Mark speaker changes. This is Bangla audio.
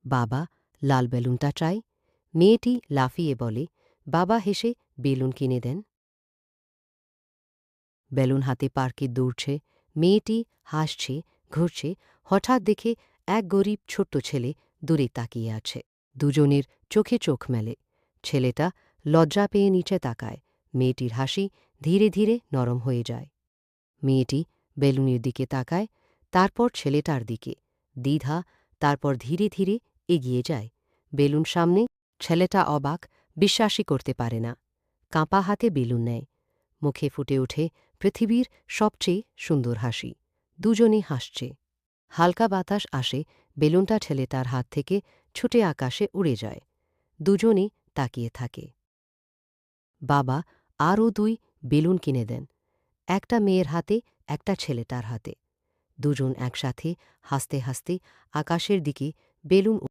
Speaker 1: বাবা, লাল বেলুনটা চাই। মেয়েটি লাফিয়ে বলে, বাবা হেসে বেলুন কিনে দেন। বেলুন হাতে পার্কে দৌড়ছে, মেয়েটি হাসছে, ঘুরছে। হঠাৎ দেখে এক গরিব ছোট্ট ছেলে দূরে তাকিয়ে আছে। দুজনের চোখে চোখ মেলে। ছেলেটা লজ্জা পেয়ে নিচে তাকায়। মেয়েটির হাসি ধীরে ধীরে নরম হয়ে যায়। মেয়েটি বেলুনের দিকে তাকায়, তারপর ছেলেটার দিকে। দ্বিধা, তারপর ধীরে ধীরে এগিয়ে যায়। বেলুন সামনে। ছেলেটা অবাক, বিশ্বাসই করতে পারে না। কাঁপা হাতে বেলুন নেয়। মুখে ফুটে ওঠে পৃথিবীর সবচেয়ে সুন্দর হাসি। দুজনে হাসছে। হালকা বাতাস আসে, বেলুনটা ছেলেটার হাত থেকে ছুটে আকাশে উড়ে যায়। দুজনে তাকিয়ে থাকে। বাবা আরও 2 বেলুন কিনে দেন, একটা মেয়ের হাতে, একটা ছেলেটার হাতে। দুজন একসাথে হাসতে হাসতে আকাশের দিকে বেলুন